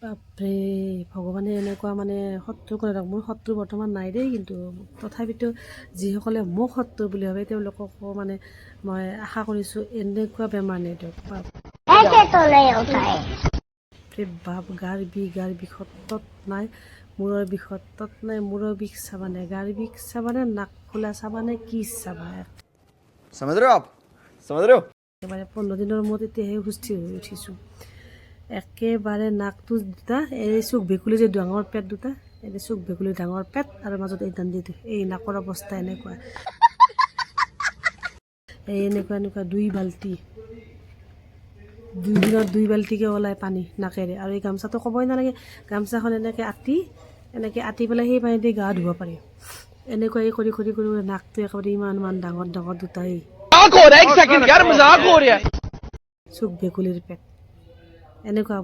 বাপৰে ভগৱানে এনেকুৱা মানে শত্ৰু কৰে মোৰ শত্ৰু বৰ্তমান নাই দেই, কিন্তু তথাপিতো যিসকলে মোক শত্ৰু বুলি ভাবে তেওঁলোককো মানে মই আশা কৰিছোঁ এনেকুৱা বেমাৰ নিদিয়ক। বাপৰে বাপ, গাৰ বিষত তত নাই, মূৰৰ বিষত তত নাই। মূৰৰ বিষ চাবানে, গাৰ বিষ চাবানে, নাক ফুলা চাবানে, কি চাবা? একেবাৰে 15 দিনৰ মূৰত এতিয়াহে সুস্থিৰ হৈ উঠিছোঁ। একেবাৰে নাকটো দুটা, এই চুক ভেকুলী যে ডাঙৰ পেট দুটা, এই চুক ভেকুলী ডাঙৰ পেট আৰু মাজত এই দাণ্ডিটো, এই নাকৰ অৱস্থা এনেকুৱা। এই এনেকুৱা 2 বাল্টি, 2 দিনত 2 বাল্টিকৈ ওলায় পানী নাকেৰে। আৰু এই গামচাটো ক'বই নালাগে, গামচাখন এনেকৈ আঁতি পেলাই সেই পানী দি গা ধুব পাৰি। এনেকুৱাই কৰি নাকটো একেবাৰে ইমান ডাঙৰ দুটাই চুক ভেকুলীৰ পেট। এনেকুৱা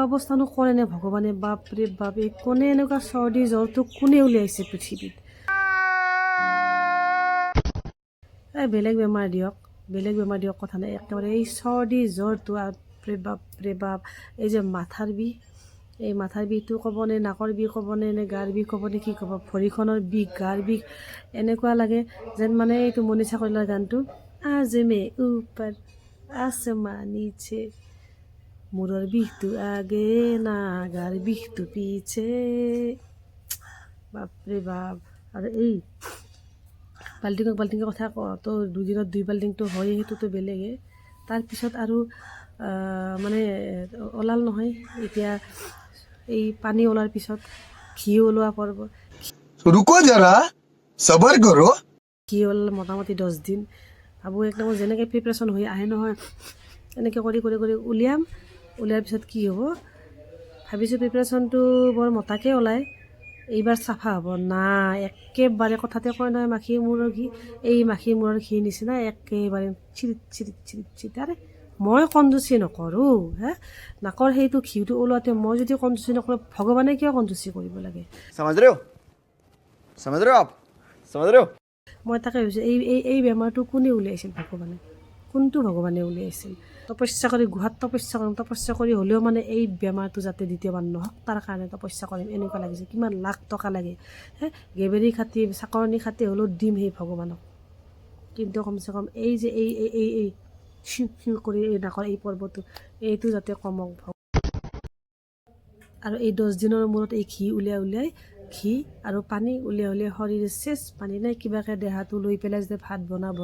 অৱস্থানো কৰেনে ভগৱানে? বাপৰে বাপ, এই কোনে এনেকুৱা চৰ্দি জ্বৰটো কোনে উলিয়াইছে পৃথিৱীত? বেলেগ বেমাৰ দিয়ক কথা নাই, একেবাৰে এই চৰ্দি জ্বৰটো বাপৰে বাপ। এই যে মাথাৰ বিষ, এই মাথাৰ বিষটো ক'বনে, নাকৰ বিষ ক'বনে, নে গাৰ বিষ ক'বনে, কি ক'ব? ভৰিখনৰ বিষ, গাৰ বিষ, এনেকুৱা লাগে যেন মানে এইটো মনীষা কইনাৰ গানটো, আজ মে উপৰ আসমান নিচে, মূৰৰ বিষটো আগে না গাৰ বিষটো পিছে। বাপৰে বাপ। আৰু এই বাল্টিঙৰ কথা কওঁ তো, 2 দিনত 2 বাল্টিংটো হয়, সেইটোতো বেলেগে। তাৰপিছত আৰু মানে ওলাল নহয় এতিয়া, এই পানী ওলাৰ পিছত ঘি ওলোৱা পৰ্ব। रुको जरा सबर करो। ঘি ওলাল মোটামুটি 10 দিন। ভাবোঁ একদম যেনেকৈ প্ৰিপাৰেশ্যন হৈ আহে নহয়, এনেকৈ কৰি উলিয়াৰ পিছত কি হ'ব ভাবিছোঁ, প্ৰিপাৰেশ্যনটো বৰ মতাকৈ ওলায়, এইবাৰ চাফা হ'ব না। একেবাৰে কথাতে কয় নহয় মাখি মূৰৰ ঘি, এই মাখি মূৰৰ ঘিৰ নিচিনা একেবাৰে চিৰিত। আৰে মই কঞ্জুচি নকৰোঁ হে, নাকৰ সেইটো ঘিউটো ওলোৱাতে মই যদি কঞ্জুচি নকৰোঁ, ভগৱানে কিয় কঞ্জুচি কৰিব লাগে? মই তাকে ভাবিছোঁ, এই বেমাৰটো কোনে উলিয়াইছিল? ভগৱানে। কোনটো ভগৱানে উলিয়াইছিল? তপস্যা কৰি গুহাত তপস্যা কৰি হ'লেও মানে এই বেমাৰটো যাতে দ্বিতীয়বাৰ নহওক তাৰ কাৰণে তপস্যা কৰিম, এনেকুৱা লাগিছে। কিমান লাখ টকা লাগে হে, গেবেৰী খাটি চাকৰণি খাটি হ'লেও দিম সেই ভগৱানক। কিন্তু কমচে কম এই যে এই কৰি এই নাকৰ এই পৰ্বটো, এইটো যাতে কমক। আৰু এই 10 দিনৰ মূৰত এই ঘি উলিয়াই ঘি আৰু পানী উলিয়াই শৰীৰ চেচ, পানী নাই কিবাকৈ দেহাটো লৈ পেলাই যে ভাত বনাব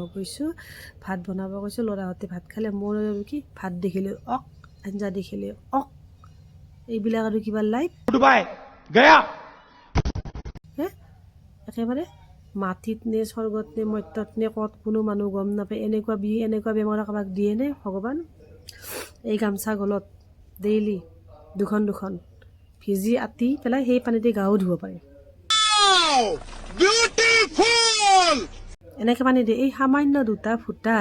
গৈছোঁ, ল'ৰাহঁতে ভাত খালে, মোৰ কি ভাত দেখিলে অক, আঞ্জা দেখিলে অক, এইবিলাক আৰু কিবা লাইফ হে, একেবাৰে মাটিত নে স্বৰ্গত নে মৰ্ত্যত নে ক'ত, কোনো মানুহ গম নাপায়। এনেকুৱা বেমাৰ কাৰোবাক দিয়ে নে ভগৱান? এই গামচা গলত ডেইলি 2খন ভিজি আঁতি পেলাই সেই পানীতে গাও ধুব পাৰে। এনেকৈ পানী দিয়ে, এই সামান্য 2টা ফুটা,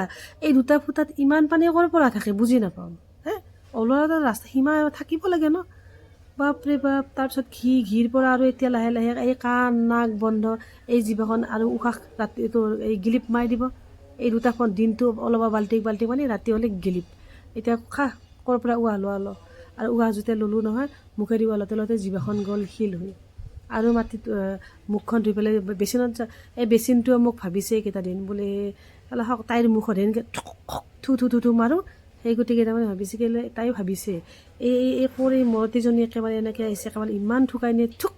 এই 2টা ফুটাত ইমান পানী ক'ৰ পৰা থাকে বুজি নাপাওঁ হে। ওলোৱাৰ এটা ৰাস্তা সীমা থাকিব লাগে ন? বাপৰে বাপ। তাৰপিছত ঘিৰ পৰা আৰু এতিয়া লাহে এই কাণ নাক বন্ধ, এই জিভাখন আৰু উশাহ ৰাতিটো এই গিলিপ মাৰি দিব। এই 2টা দিনটো অলপ বাল্টিং পানী, ৰাতি হ'লে গিলিপ। এতিয়া ক'ৰ পৰা উশাহ লোৱা আৰু উশাহ যেতিয়া ল'লোঁ নহয়, মুখেদি লওঁতে জিভাখন গ'ল শিল হৈ। আৰু মাটিত মুখখন ধুই পেলাই বেচিনত এই বেচিনটোৱে মোক ভাবিছে এইকেইটা দিন বোলে তাইৰ মুখত এনেকৈ থু মাৰোঁ, সেই গতিকে তাৰমানে ভাবিছে কি, তাইও ভাবিছে এই কৰি মৰতিজনী একেবাৰে এনেকৈ আহিছে, একেবাৰে ইমান থুকাই নিয়ে থুক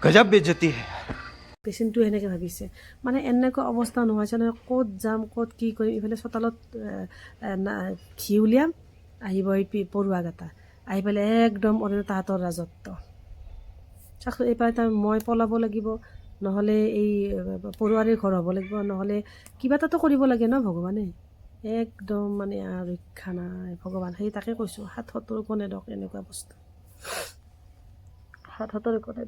গজব বেজ্জতি হে। পেচেণ্টটো সেনেকৈ ভাবিছে। মানে এনেকুৱা অৱস্থা নোহোৱাইছে নহয়, ক'ত যাম ক'ত কি কৰিম। ইফালে চোতালত ঘি উলিয়াম, আহিব এই পৰুৱা গাটা, আহি পেলাই একদম তাহাঁতৰ ৰাজত্ব। চাওকচোন, এইফালে মই পলাব লাগিব, নহ'লে এই পৰুৱাৰে ঘৰ হ'ব লাগিব, নহ'লে কিবা এটাতো কৰিব লাগে ন ভগৱানে। একদম মানে ৰক্ষা নাই ভগৱান। সেই তাকে কৈছোঁ, 7 কোণে দক এনেকুৱা বস্তু, 7 কোণে